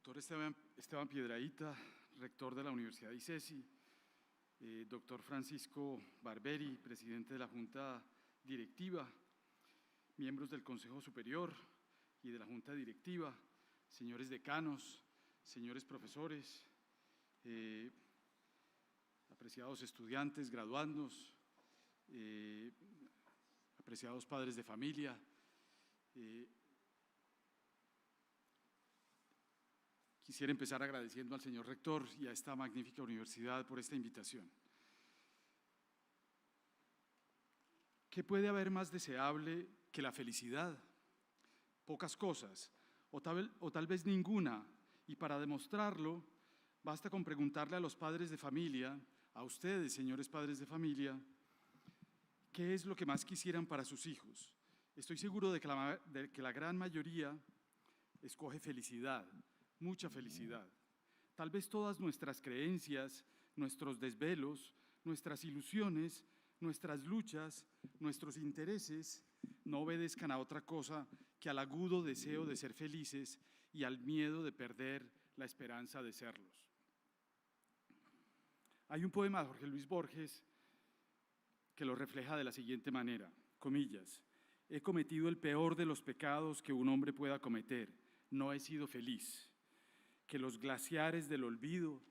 Doctor Esteban Piedrahita, rector de la Universidad de ICESI, doctor Francisco Barberi, presidente de la Junta Directiva, miembros del Consejo Superior y de la Junta Directiva, señores decanos, señores profesores, apreciados estudiantes, graduandos, apreciados padres de familia, quisiera empezar agradeciendo al señor rector y a esta magnífica universidad por esta invitación. ¿Qué puede haber más deseable que la felicidad? Pocas cosas, o tal vez ninguna, y para demostrarlo, basta con preguntarle a los padres de familia, a ustedes, señores padres de familia, ¿qué es lo que más quisieran para sus hijos? Estoy seguro de que la gran mayoría escoge felicidad, mucha felicidad. Tal vez todas nuestras creencias, nuestros desvelos, nuestras ilusiones, nuestras luchas, nuestros intereses no obedezcan a otra cosa que al agudo deseo de ser felices y al miedo de perder la esperanza de serlos. Hay un poema de Jorge Luis Borges que lo refleja de la siguiente manera, comillas, «He cometido el peor de los pecados que un hombre pueda cometer, no he sido feliz. Que los glaciares del olvido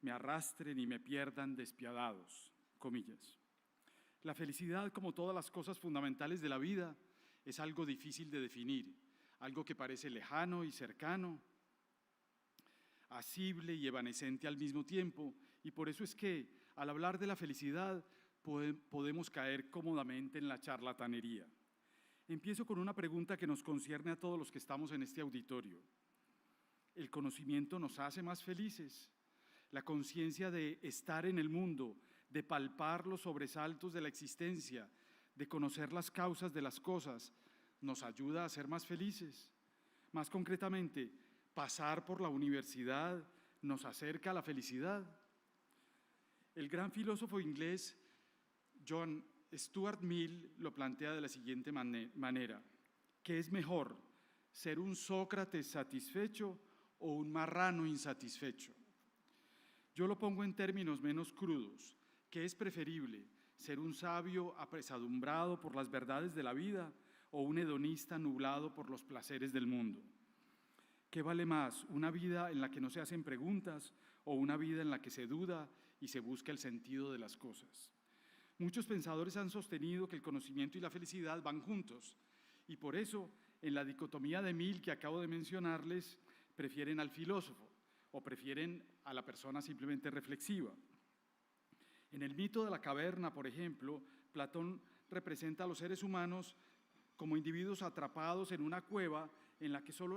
me arrastren y me pierdan despiadados», comillas. La felicidad, como todas las cosas fundamentales de la vida, es algo difícil de definir, algo que parece lejano y cercano, asible y evanescente al mismo tiempo, y por eso es que, al hablar de la felicidad, podemos caer cómodamente en la charlatanería. Empiezo con una pregunta que nos concierne a todos los que estamos en este auditorio. ¿El conocimiento nos hace más felices? La conciencia de estar en el mundo, de palpar los sobresaltos de la existencia, de conocer las causas de las cosas, ¿nos ayuda a ser más felices? Más concretamente, ¿pasar por la universidad nos acerca a la felicidad? El gran filósofo inglés John Stuart Mill lo plantea de la siguiente manera. ¿Qué es mejor, ser un Sócrates satisfecho o un marrano insatisfecho? Yo lo pongo en términos menos crudos. ¿Qué es preferible, ser un sabio apesadumbrado por las verdades de la vida o un hedonista nublado por los placeres del mundo? ¿Qué vale más, una vida en la que no se hacen preguntas o una vida en la que se duda y se busca el sentido de las cosas? Muchos pensadores han sostenido que el conocimiento y la felicidad van juntos y por eso, en la dicotomía de Mill que acabo de mencionarles, prefieren al filósofo o prefieren a la persona simplemente reflexiva. En el mito de la caverna, por ejemplo, Platón representa a los seres humanos como individuos atrapados en una cueva en la que solo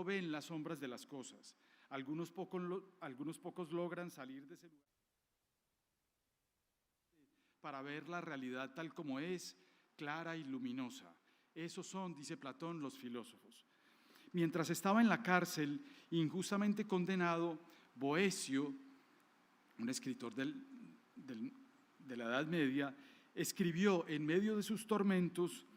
ven las sombras de las cosas. Algunos pocos logran salir de ese lugar para ver la realidad tal como es, clara y luminosa. Esos son, dice Platón, los filósofos. Mientras estaba en la cárcel, injustamente condenado, Boecio, un escritor de la Edad Media, escribió en medio de sus tormentos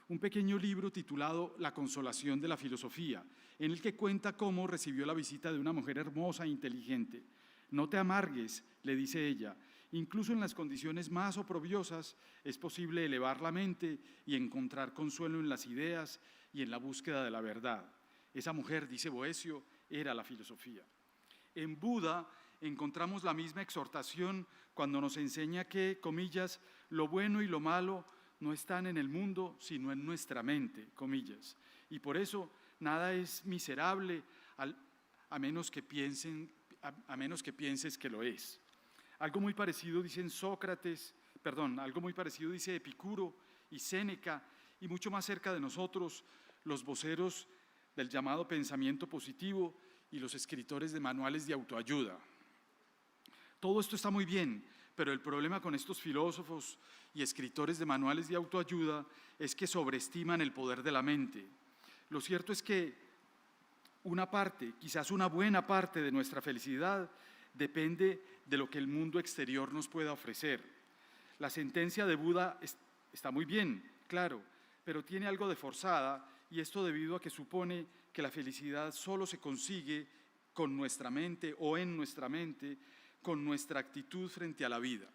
un pequeño libro titulado La consolación de la filosofía, en el que cuenta cómo recibió la visita de una mujer hermosa e inteligente. «No te amargues», le dice ella, «incluso en las condiciones más oprobiosas es posible elevar la mente y encontrar consuelo en las ideas y en la búsqueda de la verdad». Esa mujer, dice Boecio, era la filosofía. En Buda encontramos la misma exhortación cuando nos enseña que, comillas, lo bueno y lo malo no están en el mundo, sino en nuestra mente, comillas. Y por eso nada es miserable a menos que pienses que lo es. Algo muy parecido dicen algo muy parecido dice Epicuro y Séneca, y mucho más cerca de nosotros, los voceros del llamado pensamiento positivo y los escritores de manuales de autoayuda. Todo esto está muy bien, pero el problema con estos filósofos y escritores de manuales de autoayuda es que sobreestiman el poder de la mente. Lo cierto es que una parte, quizás una buena parte de nuestra felicidad depende de lo que el mundo exterior nos pueda ofrecer. La sentencia de Buda está muy bien, claro, pero tiene algo de forzada y esto debido a que supone que la felicidad solo se consigue con nuestra mente o en nuestra mente, con nuestra actitud frente a la vida.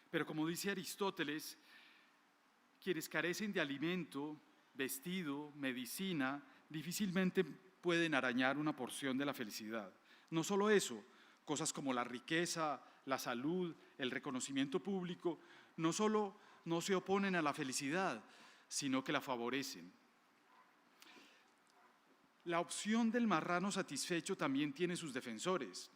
Pero como dice Aristóteles, quienes carecen de alimento, vestido, medicina, difícilmente pueden arañar una porción de la felicidad. No solo eso, cosas como la riqueza, la salud, el reconocimiento público, no solo no se oponen a la felicidad, sino que la favorecen. La opción del marrano satisfecho también tiene sus defensores,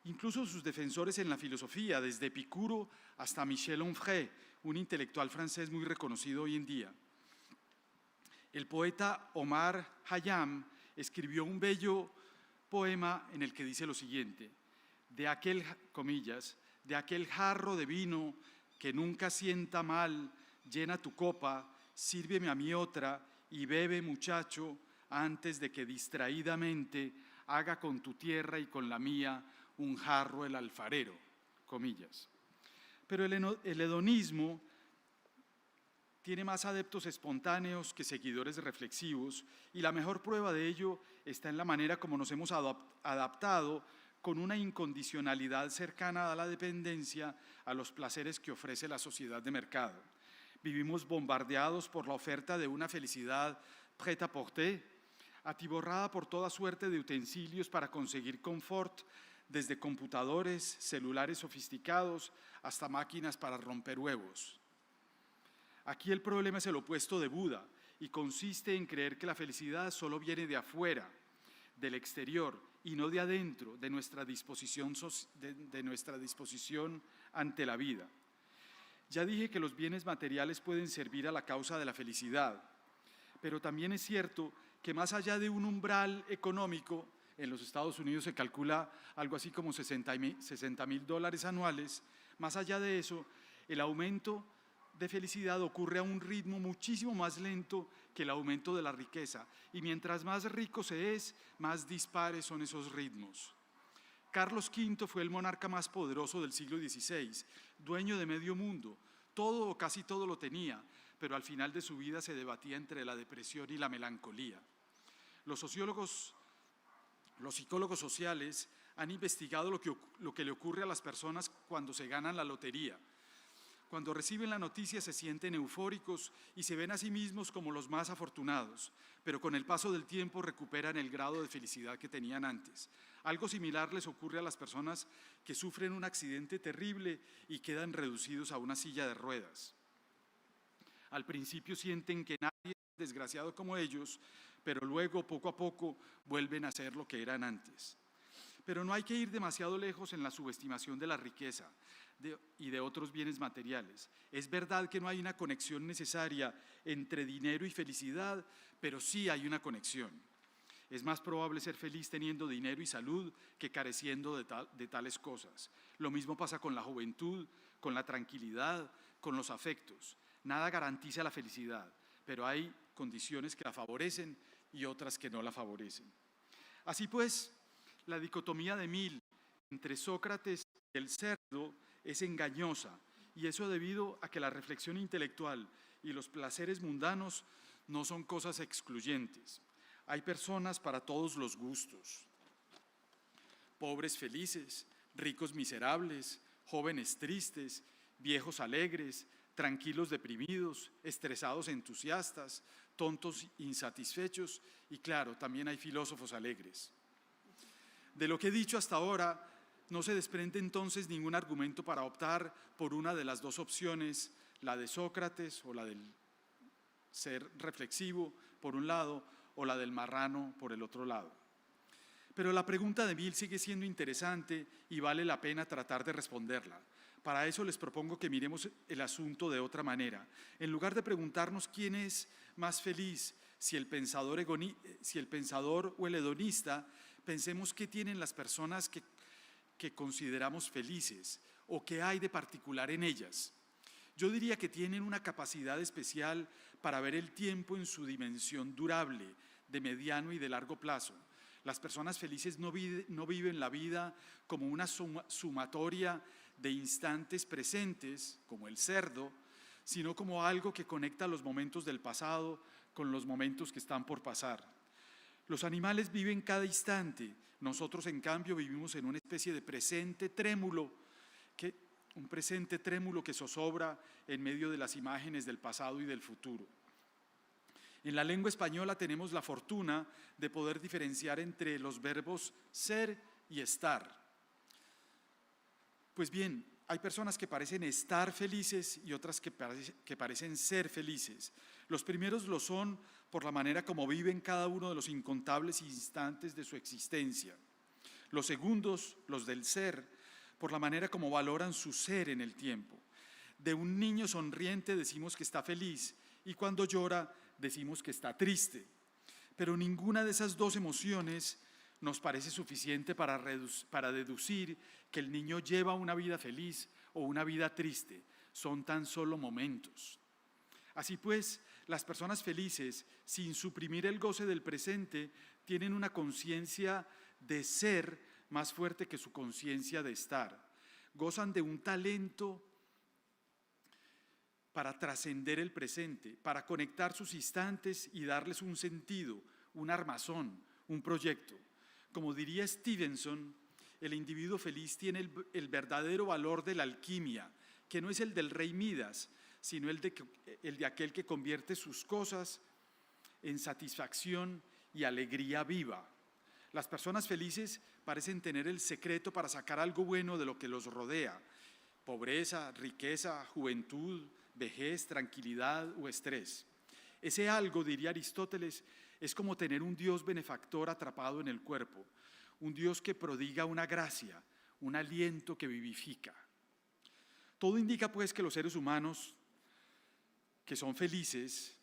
incluso sus defensores en la filosofía, desde Epicuro hasta Michel Onfray, un intelectual francés muy reconocido hoy en día. El poeta Omar Khayyam escribió un bello poema en el que dice lo siguiente: comillas, de aquel jarro de vino que nunca sienta mal, llena tu copa, sírveme a mí otra y bebe, muchacho, antes de que distraídamente haga con tu tierra y con la mía un jarro el alfarero, comillas. Pero el hedonismo tiene más adeptos espontáneos que seguidores reflexivos, y la mejor prueba de ello está en la manera como nos hemos adaptado con una incondicionalidad cercana a la dependencia a los placeres que ofrece la sociedad de mercado. Vivimos bombardeados por la oferta de una felicidad prêt-à-porter, atiborrada por toda suerte de utensilios para conseguir confort, desde computadores, celulares sofisticados, hasta máquinas para romper huevos. Aquí el problema es el opuesto de Buda y consiste en creer que la felicidad solo viene de afuera, del exterior, y no de adentro, de nuestra disposición ante la vida. Ya dije que los bienes materiales pueden servir a la causa de la felicidad, pero también es cierto que más allá de un umbral económico, en los Estados Unidos se calcula algo así como $60,000 anuales, más allá de eso, el aumento de felicidad ocurre a un ritmo muchísimo más lento que el aumento de la riqueza, y mientras más rico se es, más dispares son esos ritmos. Carlos V fue el monarca más poderoso del siglo XVI, dueño de medio mundo, todo o casi todo lo tenía, pero al final de su vida se debatía entre la depresión y la melancolía. Los psicólogos sociales han investigado lo que le ocurre a las personas cuando se ganan la lotería. Cuando reciben la noticia se sienten eufóricos y se ven a sí mismos como los más afortunados, pero con el paso del tiempo recuperan el grado de felicidad que tenían antes. Algo similar les ocurre a las personas que sufren un accidente terrible y quedan reducidos a una silla de ruedas. Al principio sienten que nadie es desgraciado como ellos, pero luego, poco a poco, vuelven a ser lo que eran antes. Pero no hay que ir demasiado lejos en la subestimación de la riqueza y de otros bienes materiales. Es verdad que no hay una conexión necesaria entre dinero y felicidad, pero sí hay una conexión. Es más probable ser feliz teniendo dinero y salud que careciendo de tales cosas. Lo mismo pasa con la juventud, con la tranquilidad, con los afectos. Nada garantiza la felicidad, pero hay condiciones que la favorecen y otras que no la favorecen. Así pues, la dicotomía de Mill entre Sócrates y el cerdo es engañosa, y eso debido a que la reflexión intelectual y los placeres mundanos no son cosas excluyentes. Hay personas para todos los gustos: pobres felices, ricos miserables, jóvenes tristes, viejos alegres, tranquilos deprimidos, estresados entusiastas, tontos insatisfechos y, claro, también hay filósofos alegres. De lo que he dicho hasta ahora, no se desprende entonces ningún argumento para optar por una de las dos opciones, la de Sócrates o la del ser reflexivo por un lado, o la del marrano por el otro lado. Pero la pregunta de Mill sigue siendo interesante y vale la pena tratar de responderla. Para eso les propongo que miremos el asunto de otra manera. En lugar de preguntarnos quién es más feliz, si el pensador o el hedonista, pensemos qué tienen las personas que consideramos felices o qué hay de particular en ellas. Yo diría que tienen una capacidad especial para ver el tiempo en su dimensión durable, de mediano y de largo plazo. Las personas felices no viven la vida como una sumatoria de instantes presentes, como el cerdo, sino como algo que conecta los momentos del pasado con los momentos que están por pasar. Los animales viven cada instante, nosotros en cambio vivimos en una especie de presente trémulo, un presente trémulo que zozobra en medio de las imágenes del pasado y del futuro. En la lengua española tenemos la fortuna de poder diferenciar entre los verbos ser y estar. Pues bien, hay personas que parecen estar felices y otras que parecen ser felices. Los primeros lo son por la manera como viven cada uno de los incontables instantes de su existencia. Los segundos, los del ser, por la manera como valoran su ser en el tiempo. De un niño sonriente decimos que está feliz y cuando llora decimos que está triste. Pero ninguna de esas dos emociones nos parece suficiente para deducir que el niño lleva una vida feliz o una vida triste. Son tan solo momentos. Así pues, las personas felices, sin suprimir el goce del presente, tienen una conciencia de ser más fuerte que su conciencia de estar. Gozan de un talento para trascender el presente, para conectar sus instantes y darles un sentido, un armazón, un proyecto. Como diría Stevenson, el individuo feliz tiene el verdadero valor de la alquimia, que no es el del rey Midas, sino el de aquel que convierte sus cosas en satisfacción y alegría viva. Las personas felices parecen tener el secreto para sacar algo bueno de lo que los rodea: pobreza, riqueza, juventud, vejez, tranquilidad o estrés. Ese algo, diría Aristóteles, es como tener un Dios benefactor atrapado en el cuerpo, un Dios que prodiga una gracia, un aliento que vivifica. Todo indica pues que los seres humanos que son felices,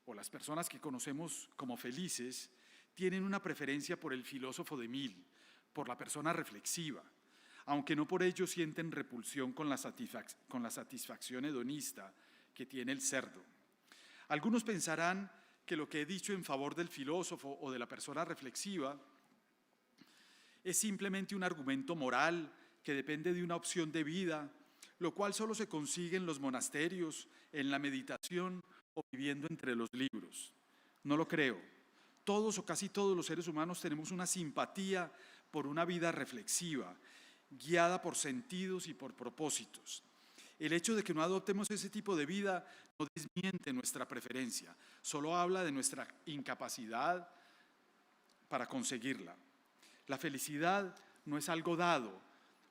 o las personas que conocemos como felices, tienen una preferencia por el filósofo de Mill, por la persona reflexiva, aunque no por ello sienten repulsión con la satisfacción hedonista que tiene el cerdo. Algunos pensarán que lo que he dicho en favor del filósofo o de la persona reflexiva es simplemente un argumento moral que depende de una opción de vida, lo cual solo se consigue en los monasterios, en la meditación o viviendo entre los libros. No lo creo. Todos o casi todos los seres humanos tenemos una simpatía por una vida reflexiva, guiada por sentidos y por propósitos. El hecho de que no adoptemos ese tipo de vida no desmiente nuestra preferencia, solo habla de nuestra incapacidad para conseguirla. La felicidad no es algo dado,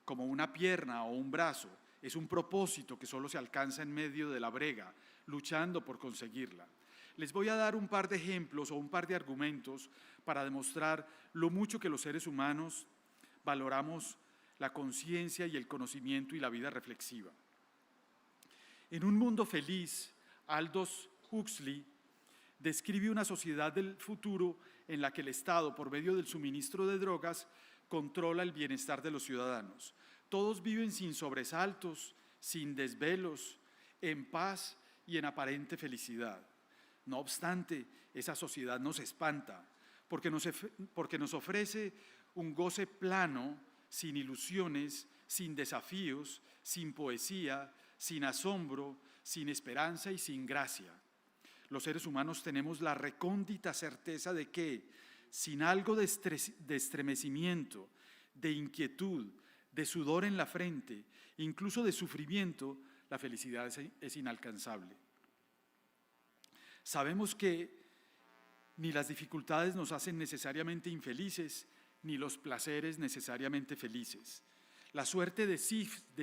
como una pierna o un brazo, es un propósito que solo se alcanza en medio de la brega, luchando por conseguirla. Les voy a dar un par de ejemplos o un par de argumentos para demostrar lo mucho que los seres humanos valoramos la conciencia y el conocimiento y la vida reflexiva. En Un mundo feliz, Aldous Huxley describe una sociedad del futuro en la que el Estado, por medio del suministro de drogas, controla el bienestar de los ciudadanos. Todos viven sin sobresaltos, sin desvelos, en paz y en aparente felicidad. No obstante, esa sociedad nos espanta, porque nos ofrece un goce plano, sin ilusiones, sin desafíos, sin poesía, sin asombro, sin esperanza y sin gracia. Los seres humanos tenemos la recóndita certeza de que, sin algo de estremecimiento, de inquietud, de sudor en la frente, incluso de sufrimiento, la felicidad es inalcanzable. Sabemos que ni las dificultades nos hacen necesariamente infelices, ni los placeres necesariamente felices. La suerte de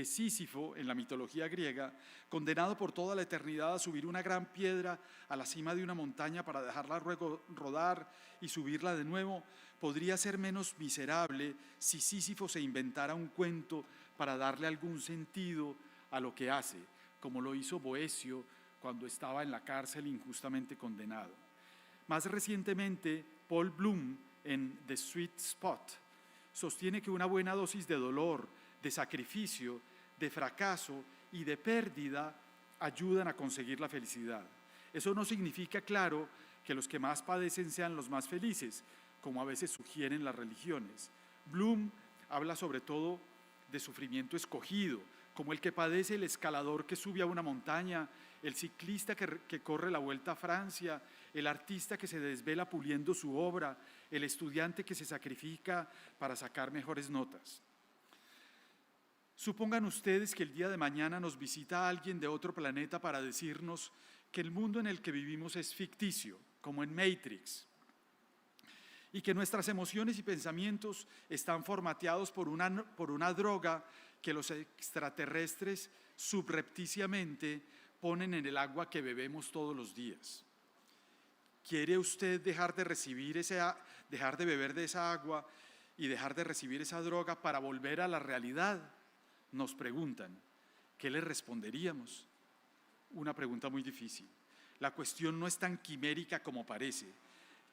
Sísifo en la mitología griega, condenado por toda la eternidad a subir una gran piedra a la cima de una montaña para dejarla luego rodar y subirla de nuevo, podría ser menos miserable si Sísifo se inventara un cuento para darle algún sentido a lo que hace, como lo hizo Boecio cuando estaba en la cárcel injustamente condenado. Más recientemente, Paul Bloom, en The Sweet Spot, sostiene que una buena dosis de dolor, de sacrificio, de fracaso y de pérdida ayudan a conseguir la felicidad. Eso no significa, claro, que los que más padecen sean los más felices, como a veces sugieren las religiones. Bloom habla sobre todo de sufrimiento escogido, como el que padece el escalador que sube a una montaña el ciclista que corre la Vuelta a Francia, el artista que se desvela puliendo su obra, el estudiante que se sacrifica para sacar mejores notas. Supongan ustedes que el día de mañana nos visita alguien de otro planeta para decirnos que el mundo en el que vivimos es ficticio, como en Matrix, y que nuestras emociones y pensamientos están formateados por una droga que los extraterrestres subrepticiamente ponen en el agua que bebemos todos los días. ¿Quiere usted dejar de beber de esa agua y dejar de recibir esa droga para volver a la realidad? Nos preguntan. ¿Qué les responderíamos? Una pregunta muy difícil. La cuestión no es tan quimérica como parece.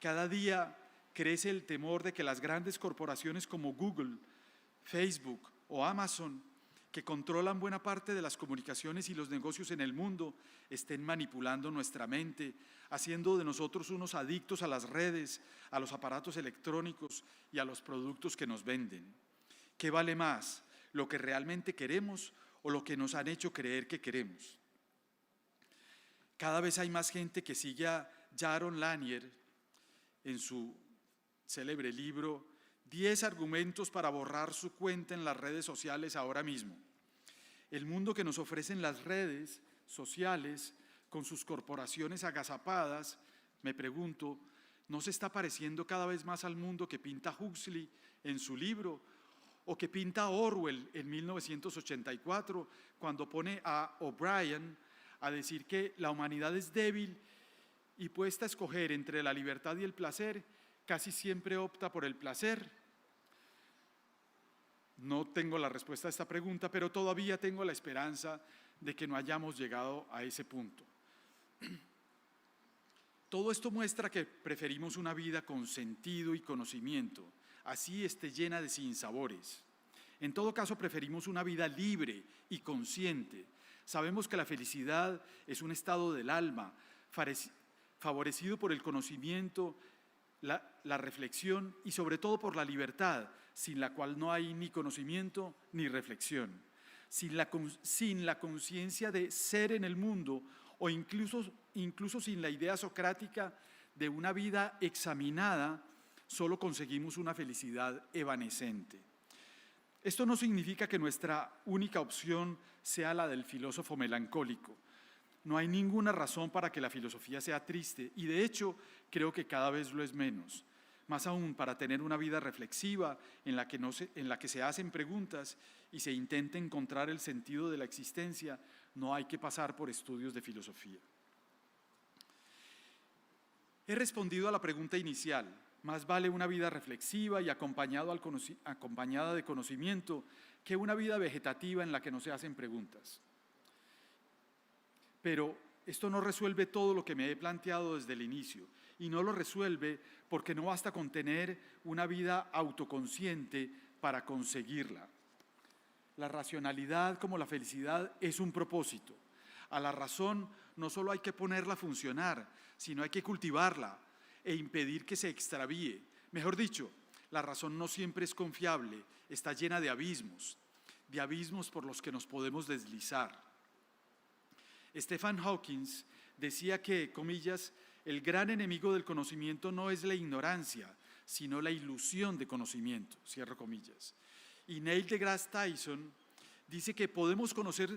Cada día crece el temor de que las grandes corporaciones como Google, Facebook o Amazon, que controlan buena parte de las comunicaciones y los negocios en el mundo, estén manipulando nuestra mente, haciendo de nosotros unos adictos a las redes, a los aparatos electrónicos y a los productos que nos venden. ¿Qué vale más, lo que realmente queremos o lo que nos han hecho creer que queremos? Cada vez hay más gente que sigue a Jaron Lanier en su célebre libro 10 argumentos para borrar su cuenta en las redes sociales ahora mismo. El mundo que nos ofrecen las redes sociales con sus corporaciones agazapadas, me pregunto, ¿no se está pareciendo cada vez más al mundo que pinta Huxley en su libro o que pinta Orwell en 1984 cuando pone a O'Brien a decir que la humanidad es débil y puesta a escoger entre la libertad y el placer, casi siempre opta por el placer? No tengo la respuesta a esta pregunta, pero todavía tengo la esperanza de que no hayamos llegado a ese punto. Todo esto muestra que preferimos una vida con sentido y conocimiento, así esté llena de sinsabores. En todo caso, preferimos una vida libre y consciente. Sabemos que la felicidad es un estado del alma, favorecido por el conocimiento, la reflexión y sobre todo por la libertad, sin la cual no hay ni conocimiento ni reflexión. Sin la conciencia de ser en el mundo o incluso sin la idea socrática de una vida examinada, solo conseguimos una felicidad evanescente. Esto no significa que nuestra única opción sea la del filósofo melancólico. No hay ninguna razón para que la filosofía sea triste y de hecho creo que cada vez lo es menos. Más aún para tener una vida reflexiva en la que se hacen preguntas y se intenta encontrar el sentido de la existencia, no hay que pasar por estudios de filosofía. He respondido a la pregunta inicial. Más vale una vida reflexiva y acompañada de conocimiento que una vida vegetativa en la que no se hacen preguntas. Pero esto no resuelve todo lo que me he planteado desde el inicio, y no lo resuelve porque no basta con tener una vida autoconsciente para conseguirla. La racionalidad, como la felicidad, es un propósito. A la razón no solo hay que ponerla a funcionar, sino hay que cultivarla e impedir que se extravíe. Mejor dicho, la razón no siempre es confiable, está llena de abismos por los que nos podemos deslizar. Stephen Hawking decía que, comillas, el gran enemigo del conocimiento no es la ignorancia, sino la ilusión de conocimiento, cierro comillas. Y Neil deGrasse Tyson dice que podemos conocer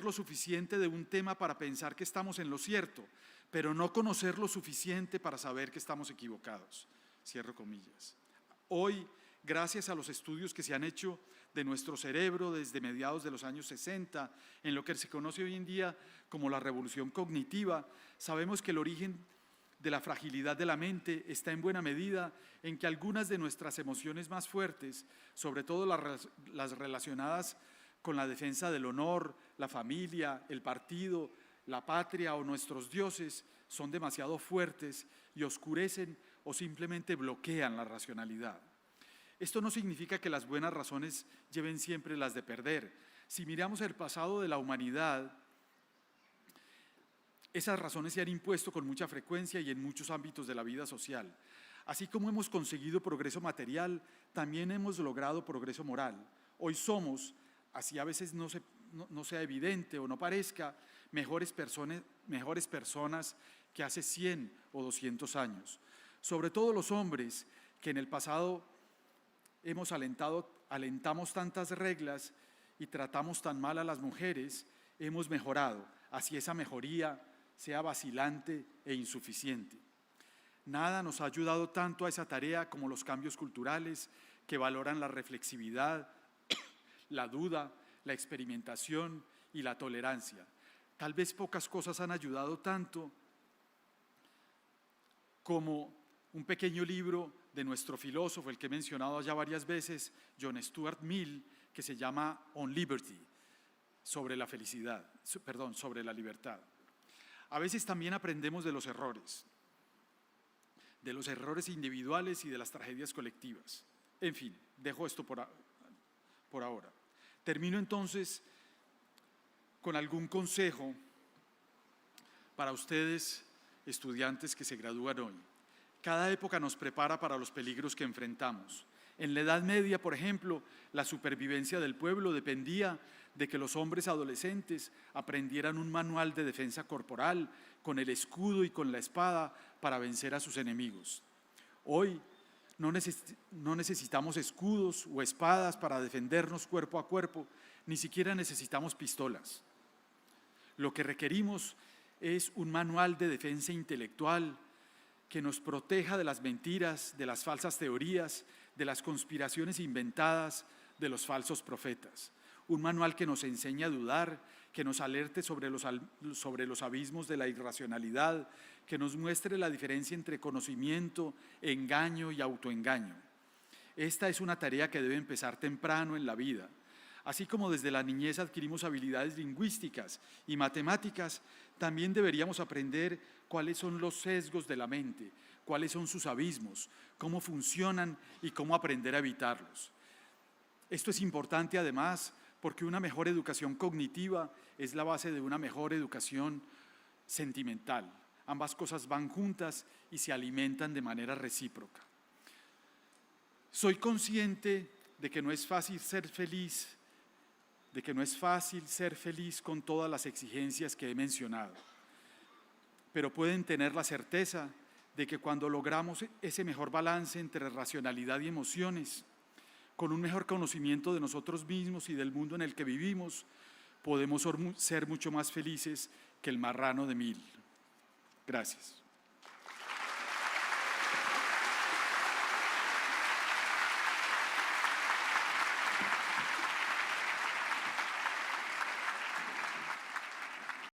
lo suficiente de un tema para pensar que estamos en lo cierto, pero no conocer lo suficiente para saber que estamos equivocados, cierro comillas. Hoy, gracias a los estudios que se han hecho de nuestro cerebro desde mediados de los años 60, en lo que se conoce hoy en día como la revolución cognitiva, sabemos que el origen de la fragilidad de la mente está en buena medida en que algunas de nuestras emociones más fuertes, sobre todo las relacionadas con la defensa del honor, la familia, el partido, la patria o nuestros dioses, son demasiado fuertes y oscurecen o simplemente bloquean la racionalidad. Esto no significa que las buenas razones lleven siempre las de perder. Si miramos el pasado de la humanidad, esas razones se han impuesto con mucha frecuencia y en muchos ámbitos de la vida social. Así como hemos conseguido progreso material, también hemos logrado progreso moral. Hoy somos, así a veces no sea evidente o no parezca, mejores personas que hace 100 o 200 años. Sobre todo los hombres que en el pasado alentamos tantas reglas y tratamos tan mal a las mujeres, hemos mejorado, así esa mejoría sea vacilante e insuficiente. Nada nos ha ayudado tanto a esa tarea como los cambios culturales que valoran la reflexividad, la duda, la experimentación y la tolerancia. Tal vez pocas cosas han ayudado tanto como un pequeño libro de nuestro filósofo, el que he mencionado ya varias veces, John Stuart Mill, que se llama On Liberty, sobre la libertad. A veces también aprendemos de los errores individuales y de las tragedias colectivas. En fin, dejo esto por ahora. Termino entonces con algún consejo para ustedes, estudiantes que se gradúan hoy. Cada época nos prepara para los peligros que enfrentamos. En la Edad Media, por ejemplo, la supervivencia del pueblo dependía de que los hombres adolescentes aprendieran un manual de defensa corporal con el escudo y con la espada para vencer a sus enemigos. Hoy no necesitamos escudos o espadas para defendernos cuerpo a cuerpo, ni siquiera necesitamos pistolas. Lo que requerimos es un manual de defensa intelectual que nos proteja de las mentiras, de las falsas teorías, de las conspiraciones inventadas, de los falsos profetas. Un manual que nos enseñe a dudar, que nos alerte sobre los abismos de la irracionalidad, que nos muestre la diferencia entre conocimiento, engaño y autoengaño. Esta es una tarea que debe empezar temprano en la vida. Así como desde la niñez adquirimos habilidades lingüísticas y matemáticas, también deberíamos aprender cuáles son los sesgos de la mente, cuáles son sus abismos, cómo funcionan y cómo aprender a evitarlos. Esto es importante además porque una mejor educación cognitiva es la base de una mejor educación sentimental. Ambas cosas van juntas y se alimentan de manera recíproca. Soy consciente de que no es fácil ser feliz, con todas las exigencias que he mencionado. Pero pueden tener la certeza de que cuando logramos ese mejor balance entre racionalidad y emociones, con un mejor conocimiento de nosotros mismos y del mundo en el que vivimos, podemos ser mucho más felices que el marrano de Mill. Gracias.